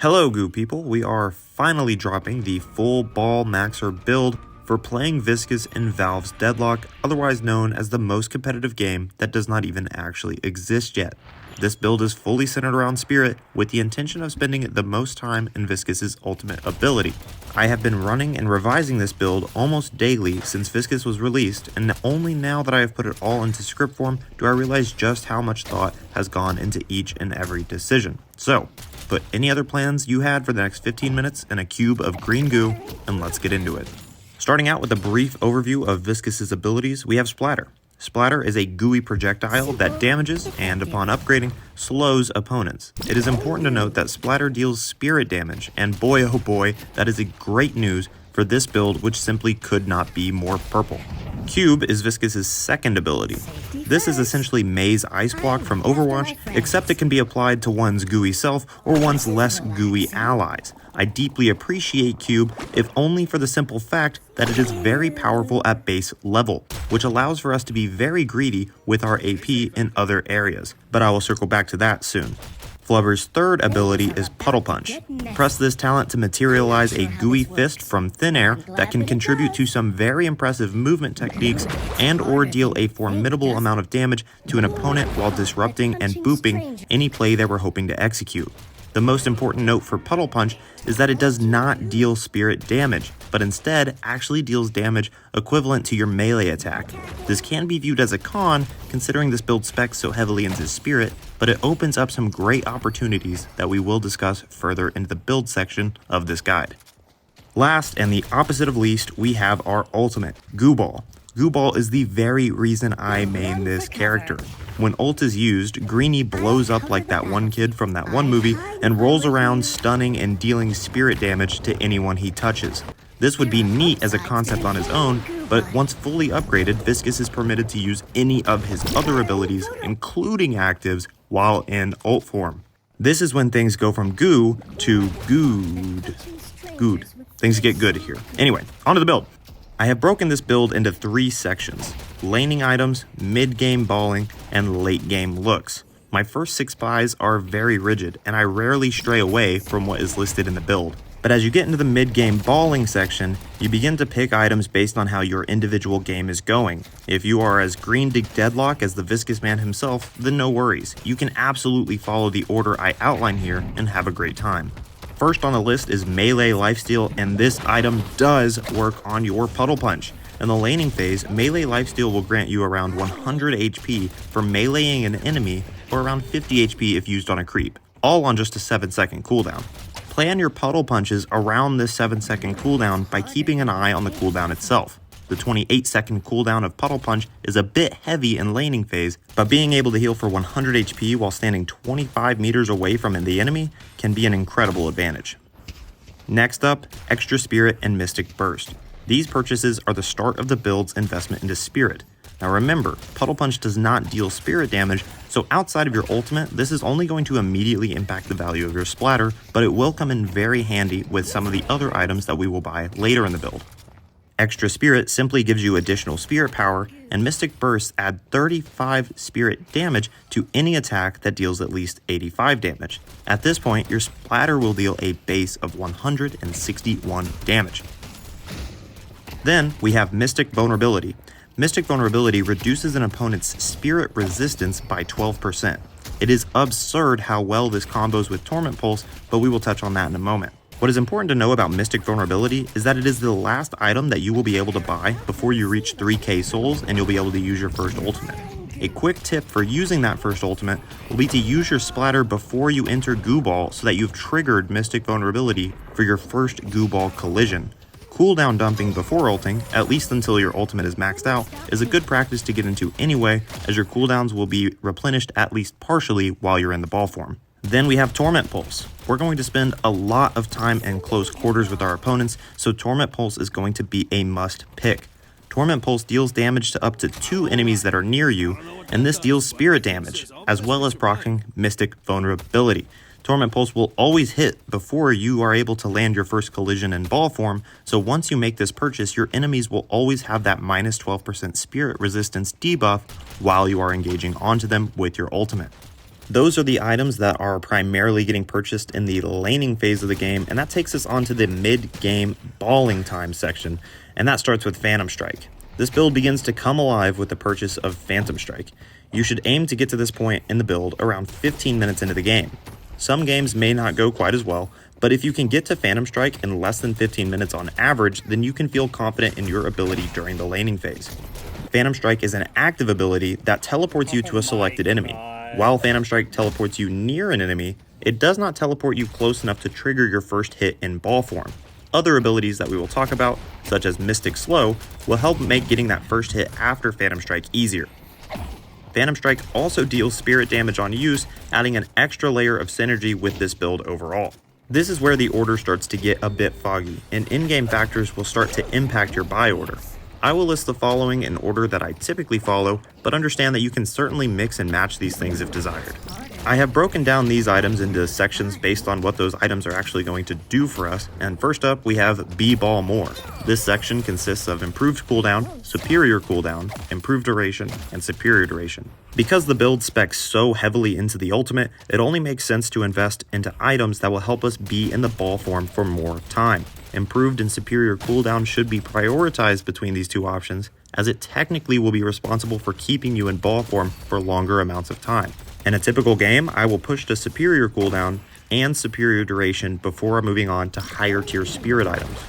Hello Goo people, we are finally dropping the full ball maxer build for playing Viscous in Valve's Deadlock, otherwise known as the most competitive game that does not even actually exist yet. This build is fully centered around Spirit, with the intention of spending the most time in Viscous' ultimate ability. I have been running and revising this build almost daily since Viscous was released, and only now that I have put it all into script form do I realize just how much thought has gone into each and every decision. So, put any other plans you had for the next 15 minutes in a cube of green goo, and let's get into it. Starting out with a brief overview of Viscous' abilities, we have Splatter. Splatter is a gooey projectile that damages and, upon upgrading, slows opponents. It is important to note that Splatter deals spirit damage, and boy oh boy, that is a great news for this build, which simply could not be more purple. Cube is Viscous' second ability. This is essentially May's Ice Block from Overwatch, except it can be applied to one's gooey self or one's less gooey allies. I deeply appreciate Cube, if only for the simple fact that it is very powerful at base level, which allows for us to be very greedy with our AP in other areas, but I will circle back to that soon. Flubber's third ability is Puddle Punch. Press this talent to materialize a gooey fist from thin air that can contribute to some very impressive movement techniques and or deal a formidable amount of damage to an opponent while disrupting and booping any play they were hoping to execute. The most important note for Puddle Punch is that it does not deal spirit damage, but instead actually deals damage equivalent to your melee attack. This can be viewed as a con, considering this build specs so heavily into spirit, but it opens up some great opportunities that we will discuss further in the build section of this guide. Last, and the opposite of least, we have our ultimate, Goo Ball. Goo Ball is the very reason I main this character. When ult is used, Greenie blows up like that one kid from that one movie and rolls around stunning and dealing spirit damage to anyone he touches. This would be neat as a concept on his own, but once fully upgraded, Viscous is permitted to use any of his other abilities, including actives, while in ult form. This is when things go from goo to good. Good. Things get good here. Anyway, onto the build. I have broken this build into 3 sections: laning items, mid-game balling, and late-game looks. My first 6 buys are very rigid, and I rarely stray away from what is listed in the build. But as you get into the mid-game balling section, you begin to pick items based on how your individual game is going. If you are as green to Deadlock as the Viscous man himself, then no worries. You can absolutely follow the order I outline here and have a great time. First on the list is Melee Lifesteal, and this item does work on your Puddle Punch. In the laning phase, Melee Lifesteal will grant you around 100 HP for meleeing an enemy, or around 50 HP if used on a creep, all on just a 7-second cooldown. Plan your Puddle Punches around this 7-second cooldown by keeping an eye on the cooldown itself. The 28-second cooldown of Puddle Punch is a bit heavy in laning phase, but being able to heal for 100 HP while standing 25 meters away from the enemy can be an incredible advantage. Next up, Extra Spirit and Mystic Burst. These purchases are the start of the build's investment into Spirit. Now remember, Puddle Punch does not deal spirit damage, so outside of your ultimate, this is only going to immediately impact the value of your splatter, but it will come in very handy with some of the other items that we will buy later in the build. Extra Spirit simply gives you additional spirit power, and Mystic Bursts add 35 spirit damage to any attack that deals at least 85 damage. At this point, your splatter will deal a base of 161 damage. Then we have Mystic Vulnerability. Mystic Vulnerability reduces an opponent's spirit resistance by 12%. It is absurd how well this combos with Torment Pulse, but we will touch on that in a moment. What is important to know about Mystic Vulnerability is that it is the last item that you will be able to buy before you reach 3k souls and you'll be able to use your first ultimate. A quick tip for using that first ultimate will be to use your splatter before you enter Goo Ball so that you've triggered Mystic Vulnerability for your first Goo Ball collision. Cooldown dumping before ulting, at least until your ultimate is maxed out, is a good practice to get into anyway, as your cooldowns will be replenished at least partially while you're in the ball form. Then we have Torment Pulse. We're going to spend a lot of time in close quarters with our opponents, so Torment Pulse is going to be a must pick. Torment Pulse deals damage to up to 2 enemies that are near you, and this deals spirit damage, as well as proccing Mystic Vulnerability. Torment Pulse will always hit before you are able to land your first collision in ball form, so once you make this purchase, your enemies will always have that minus 12% spirit resistance debuff while you are engaging onto them with your ultimate. Those are the items that are primarily getting purchased in the laning phase of the game, and that takes us onto the mid-game balling time section, and that starts with Phantom Strike. This build begins to come alive with the purchase of Phantom Strike. You should aim to get to this point in the build around 15 minutes into the game. Some games may not go quite as well, but if you can get to Phantom Strike in less than 15 minutes on average, then you can feel confident in your ability during the laning phase. Phantom Strike is an active ability that teleports you to a selected enemy. While Phantom Strike teleports you near an enemy, it does not teleport you close enough to trigger your first hit in ball form. Other abilities that we will talk about, such as Mystic Slow, will help make getting that first hit after Phantom Strike easier. Phantom Strike also deals spirit damage on use, adding an extra layer of synergy with this build overall. This is where the order starts to get a bit foggy, and in-game factors will start to impact your buy order. I will list the following in order that I typically follow, but understand that you can certainly mix and match these things if desired. I have broken down these items into sections based on what those items are actually going to do for us, and first up we have B-Ball More. This section consists of improved cooldown, superior cooldown, improved duration, and superior duration. Because the build specs so heavily into the ultimate, it only makes sense to invest into items that will help us be in the ball form for more time. Improved and superior cooldown should be prioritized between these two options, as it technically will be responsible for keeping you in ball form for longer amounts of time. In a typical game, I will push to superior cooldown and superior duration before moving on to higher tier spirit items.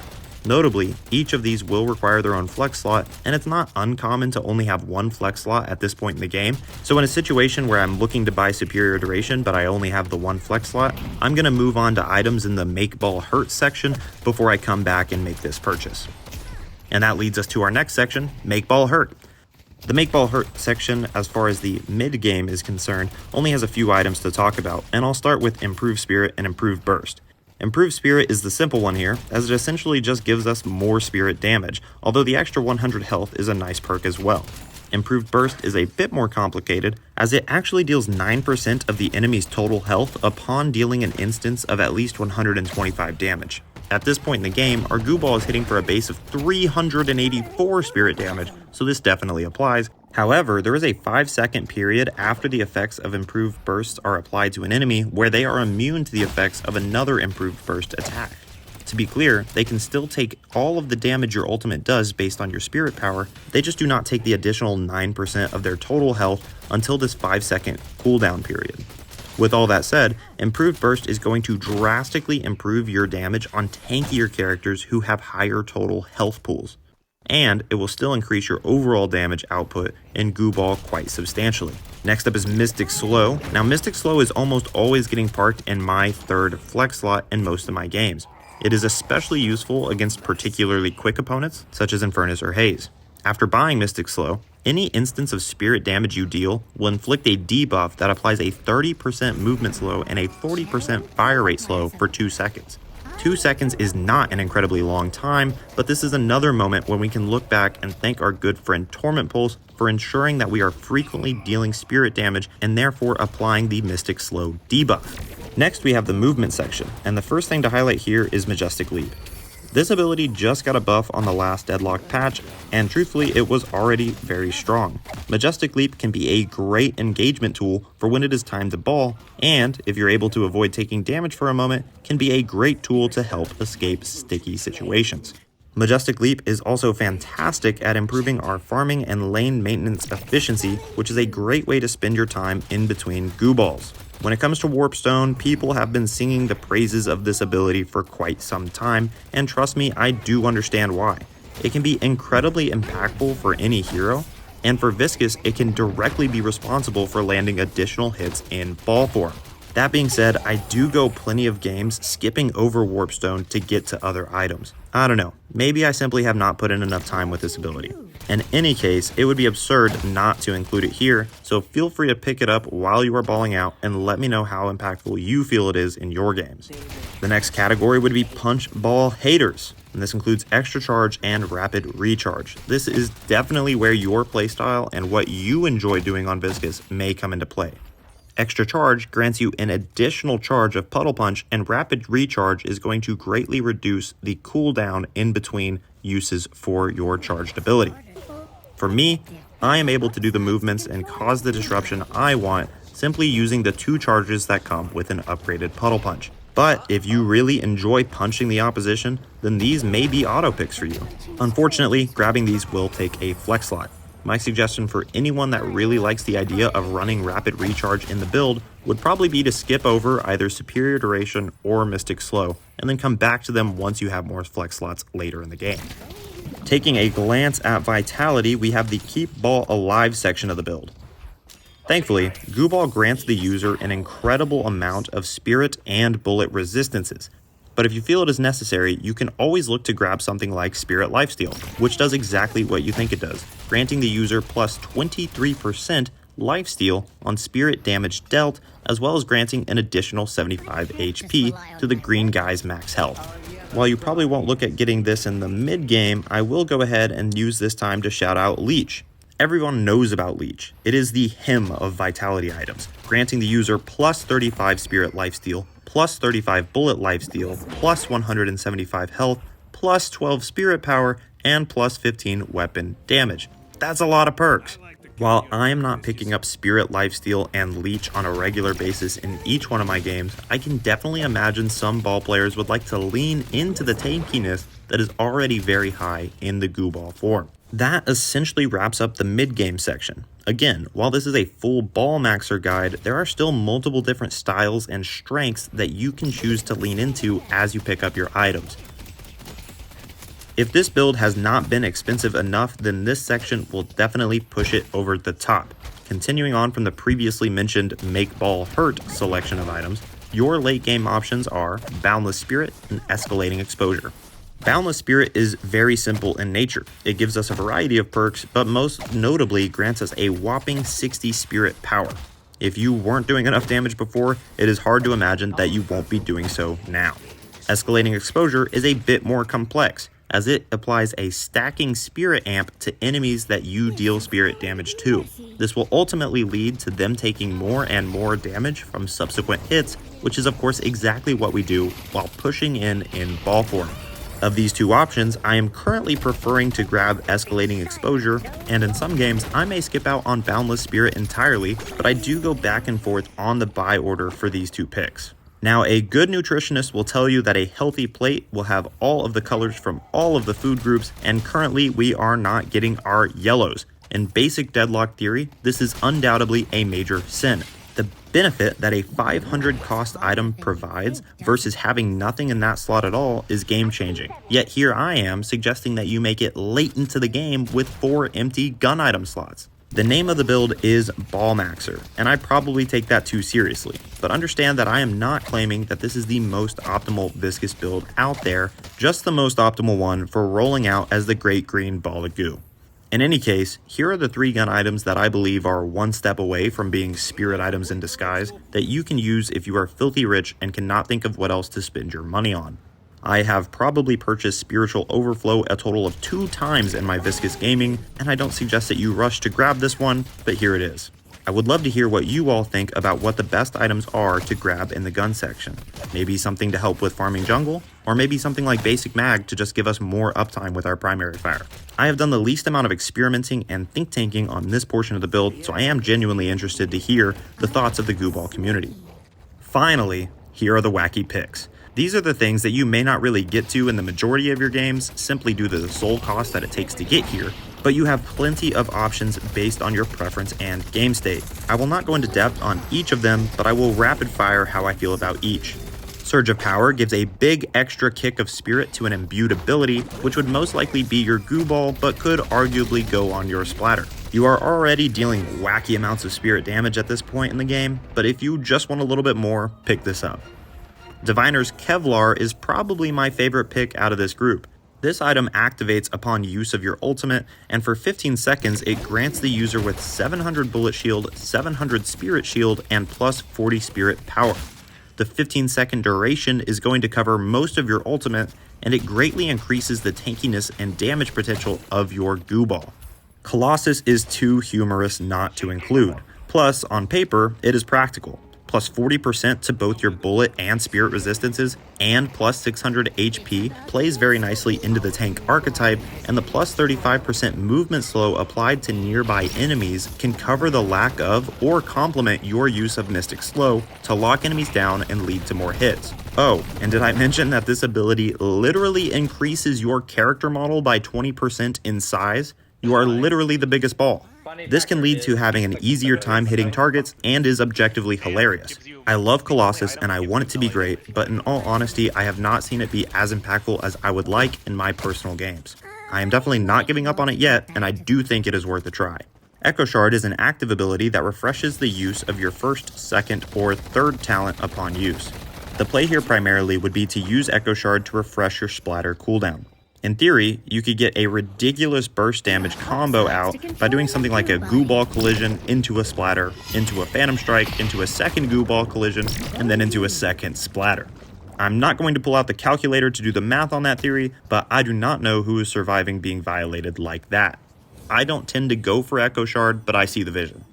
Notably, each of these will require their own flex slot, and it's not uncommon to only have one flex slot at this point in the game. So in a situation where I'm looking to buy superior duration but I only have the one flex slot, I'm going to move on to items in the Make Ball Hurt section before I come back and make this purchase. And that leads us to our next section, Make Ball Hurt. The Make Ball Hurt section, as far as the mid-game is concerned, only has a few items to talk about, and I'll start with Improved Spirit and Improved Burst. Improved Spirit is the simple one here, as it essentially just gives us more spirit damage, although the extra 100 health is a nice perk as well. Improved Burst is a bit more complicated, as it actually deals 9% of the enemy's total health upon dealing an instance of at least 125 damage. At this point in the game, our goo ball is hitting for a base of 384 spirit damage, so this definitely applies. However, there is a 5-second period after the effects of improved bursts are applied to an enemy where they are immune to the effects of another improved burst attack. To be clear, they can still take all of the damage your ultimate does based on your spirit power, they just do not take the additional 9% of their total health until this 5-second cooldown period. With all that said, Improved Burst is going to drastically improve your damage on tankier characters who have higher total health pools. And it will still increase your overall damage output in Goo Ball quite substantially. Next up is Mystic Slow. Now Mystic Slow is almost always getting parked in my third flex slot in most of my games. It is especially useful against particularly quick opponents, such as Infernus or Haze. After buying Mystic Slow, any instance of spirit damage you deal will inflict a debuff that applies a 30% movement slow and a 40% fire rate slow for 2 seconds. 2 seconds is not an incredibly long time, but this is another moment when we can look back and thank our good friend Torment Pulse for ensuring that we are frequently dealing spirit damage and therefore applying the Mystic Slow debuff. Next we have the movement section, and the first thing to highlight here is Majestic Leap. This ability just got a buff on the last Deadlock patch, and truthfully it was already very strong. Majestic Leap can be a great engagement tool for when it is time to ball, and if you're able to avoid taking damage for a moment, can be a great tool to help escape sticky situations. Majestic Leap is also fantastic at improving our farming and lane maintenance efficiency, which is a great way to spend your time in between goo balls. When it comes to Warpstone, people have been singing the praises of this ability for quite some time, and trust me, I do understand why. It can be incredibly impactful for any hero, and for Viscous, it can directly be responsible for landing additional hits in ball form. That being said, I do go plenty of games skipping over Warpstone to get to other items. I don't know, maybe I simply have not put in enough time with this ability. In any case, it would be absurd not to include it here, so feel free to pick it up while you are balling out and let me know how impactful you feel it is in your games. The next category would be Punch Ball Haters, and this includes Extra Charge and Rapid Recharge. This is definitely where your playstyle and what you enjoy doing on Viscous may come into play. Extra Charge grants you an additional charge of Puddle Punch, and Rapid Recharge is going to greatly reduce the cooldown in between uses for your charged ability. For me, I am able to do the movements and cause the disruption I want simply using the 2 charges that come with an upgraded Puddle Punch. But if you really enjoy punching the opposition, then these may be auto picks for you. Unfortunately, grabbing these will take a flex slot. My suggestion for anyone that really likes the idea of running rapid recharge in the build would probably be to skip over either Superior Duration or Mystic Slow, and then come back to them once you have more flex slots later in the game. Taking a glance at Vitality, we have the Keep Ball Alive section of the build. Thankfully, Goo Ball grants the user an incredible amount of spirit and bullet resistances, but if you feel it is necessary, you can always look to grab something like Spirit Lifesteal, which does exactly what you think it does, granting the user plus 23% lifesteal on spirit damage dealt, as well as granting an additional 75 HP to the green guy's max health. While you probably won't look at getting this in the mid game, I will go ahead and use this time to shout out Leech. Everyone knows about Leech. It is the hymn of Vitality items, granting the user plus 35 spirit lifesteal, plus 35 bullet lifesteal, plus 175 health, plus 12 spirit power, and plus 15 weapon damage. That's a lot of perks. While I am not picking up Spirit Lifesteal and Leech on a regular basis in each one of my games, I can definitely imagine some ball players would like to lean into the tankiness that is already very high in the Goo Ball form. That essentially wraps up the mid-game section. Again, while this is a full ball maxer guide, there are still multiple different styles and strengths that you can choose to lean into as you pick up your items. If this build has not been expensive enough, then this section will definitely push it over the top. Continuing on from the previously mentioned Make Ball Hurt selection of items, your late game options are Boundless Spirit and Escalating Exposure. Boundless Spirit is very simple in nature. It gives us a variety of perks, but most notably grants us a whopping 60 spirit power. If you weren't doing enough damage before, it is hard to imagine that you won't be doing so now. Escalating Exposure is a bit more complex, as it applies a stacking spirit amp to enemies that you deal spirit damage to. This will ultimately lead to them taking more and more damage from subsequent hits, which is of course exactly what we do while pushing in ball form. Of these two options, I am currently preferring to grab Escalating Exposure, and in some games I may skip out on Boundless Spirit entirely, but I do go back and forth on the buy order for these two picks. Now, a good nutritionist will tell you that a healthy plate will have all of the colors from all of the food groups, and currently we are not getting our yellows. In basic Deadlock theory, this is undoubtedly a major sin. The benefit that a 500 cost item provides versus having nothing in that slot at all is game changing. Yet here I am suggesting that you make it late into the game with 4 empty gun item slots. The name of the build is Ball Maxer, and I probably take that too seriously, but understand that I am not claiming that this is the most optimal Viscous build out there, just the most optimal one for rolling out as the Great Green Ball of Goo. In any case, here are the 3 gun items that I believe are one step away from being spirit items in disguise that you can use if you are filthy rich and cannot think of what else to spend your money on. I have probably purchased Spiritual Overflow a total of 2 times in my Viscous gaming, and I don't suggest that you rush to grab this one, but here it is. I would love to hear what you all think about what the best items are to grab in the gun section. Maybe something to help with farming jungle, or maybe something like Basic Mag to just give us more uptime with our primary fire. I have done the least amount of experimenting and think tanking on this portion of the build, so I am genuinely interested to hear the thoughts of the Goo Ball community. Finally, here are the wacky picks. These are the things that you may not really get to in the majority of your games simply due to the soul cost that it takes to get here, but you have plenty of options based on your preference and game state. I will not go into depth on each of them, but I will rapid fire how I feel about each. Surge of Power gives a big extra kick of spirit to an imbued ability, which would most likely be your Goo Ball, but could arguably go on your splatter. You are already dealing wacky amounts of spirit damage at this point in the game, but if you just want a little bit more, pick this up. Diviner's Kevlar is probably my favorite pick out of this group. This item activates upon use of your ultimate, and for 15 seconds it grants the user with 700 bullet shield, 700 spirit shield, and plus 40 spirit power. The 15-second duration is going to cover most of your ultimate, and it greatly increases the tankiness and damage potential of your Goo Ball. Colossus is too humorous not to include. Plus, on paper, it is practical. plus 40% to both your bullet and spirit resistances, and plus 600 HP plays very nicely into the tank archetype, and the plus 35% movement slow applied to nearby enemies can cover the lack of or complement your use of Mystic Slow to lock enemies down and lead to more hits. Oh, and did I mention that this ability literally increases your character model by 20% in size? You are literally the biggest ball. This can lead to having an easier time hitting targets and is objectively hilarious. I love Colossus and I want it to be great, but in all honesty, I have not seen it be as impactful as I would like in my personal games. I am definitely not giving up on it yet, and I do think it is worth a try. Echo Shard is an active ability that refreshes the use of your first, second, or third talent upon use. The play here primarily would be to use Echo Shard to refresh your splatter cooldown. In theory, you could get a ridiculous burst damage combo out by doing something like a goo ball collision into a splatter, into a phantom strike, into a second goo ball collision, and then into a second splatter. I'm not going to pull out the calculator to do the math on that theory, but I do not know who is surviving being violated like that. I don't tend to go for Echo Shard, but I see the vision.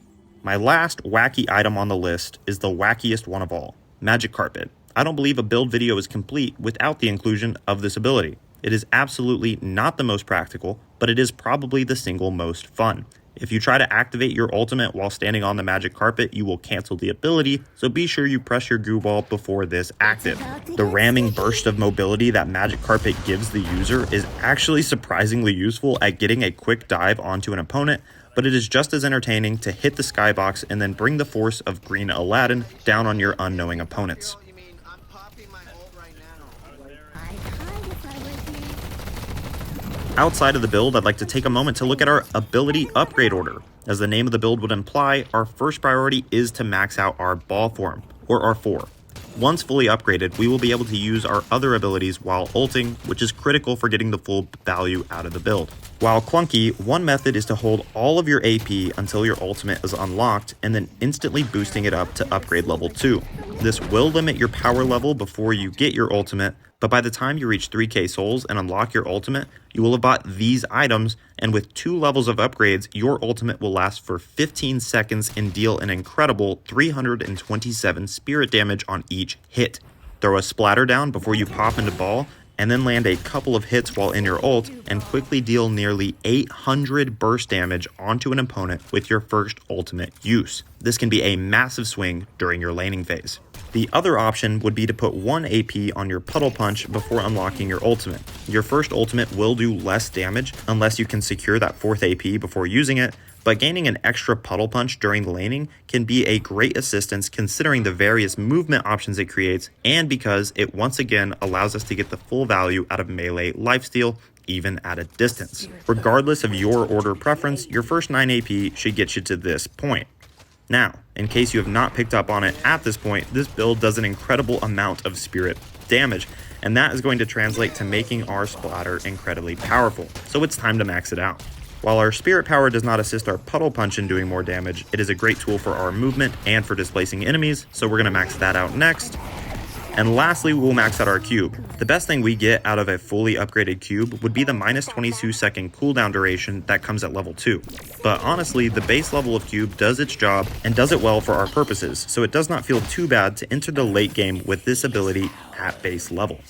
My last wacky item on the list is the wackiest one of all, Magic Carpet. I don't believe a build video is complete without the inclusion of this ability. It is absolutely not the most practical, but it is probably the single most fun. If you try to activate your ultimate while standing on the magic carpet, you will cancel the ability, so be sure you press your goo ball before this active. The ramming burst of mobility that magic carpet gives the user is actually surprisingly useful at getting a quick dive onto an opponent, but it is just as entertaining to hit the skybox and then bring the force of Green Aladdin down on your unknowing opponents. Outside of the build, I'd like to take a moment to look at our ability upgrade order. As the name of the build would imply, our first priority is to max out our ball form, or our 4. Once fully upgraded, we will be able to use our other abilities while ulting, which is critical for getting the full value out of the build. While clunky, one method is to hold all of your AP until your ultimate is unlocked and then instantly boosting it up to upgrade level 2. This will limit your power level before you get your ultimate, but by the time you reach 3k souls and unlock your ultimate, you will have bought these items, and with 2 levels of upgrades, your ultimate will last for 15 seconds and deal an incredible 327 spirit damage on each hit. Throw a splatter down before you pop into ball, and then land a couple of hits while in your ult, and quickly deal nearly 800 burst damage onto an opponent with your first ultimate use. This can be a massive swing during your laning phase. The other option would be to put 1 AP on your Puddle Punch before unlocking your ultimate. Your first ultimate will do less damage unless you can secure that 4th AP before using it, but gaining an extra Puddle Punch during the laning can be a great assistance considering the various movement options it creates, and because it once again allows us to get the full value out of melee lifesteal even at a distance. Regardless of your order preference, your first 9 AP should get you to this point. Now, in case you have not picked up on it at this point, this build does an incredible amount of spirit damage, and that is going to translate to making our splatter incredibly powerful, so it's time to max it out. While our spirit power does not assist our Puddle Punch in doing more damage, it is a great tool for our movement and for displacing enemies, so we're going to max that out next. And lastly, we will max out our cube. The best thing we get out of a fully upgraded cube would be the minus 22 second cooldown duration that comes at level 2. But honestly, the base level of cube does its job and does it well for our purposes, so it does not feel too bad to enter the late game with this ability at base level.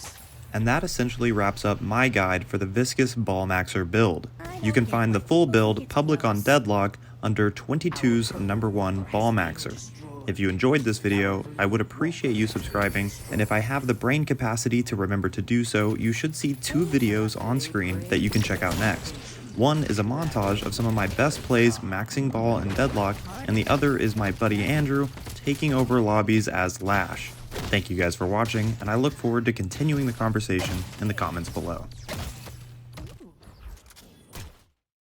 And that essentially wraps up my guide for the Viscous Ball Maxer build. You can find the full build public on Deadlock under 22's #1 Ball Maxer. If you enjoyed this video, I would appreciate you subscribing, and if I have the brain capacity to remember to do so, you should see 2 videos on screen that you can check out next. One is a montage of some of my best plays maxing ball and Deadlock, and the other is my buddy Andrew taking over lobbies as Lash. Thank you guys for watching, and I look forward to continuing the conversation in the comments below.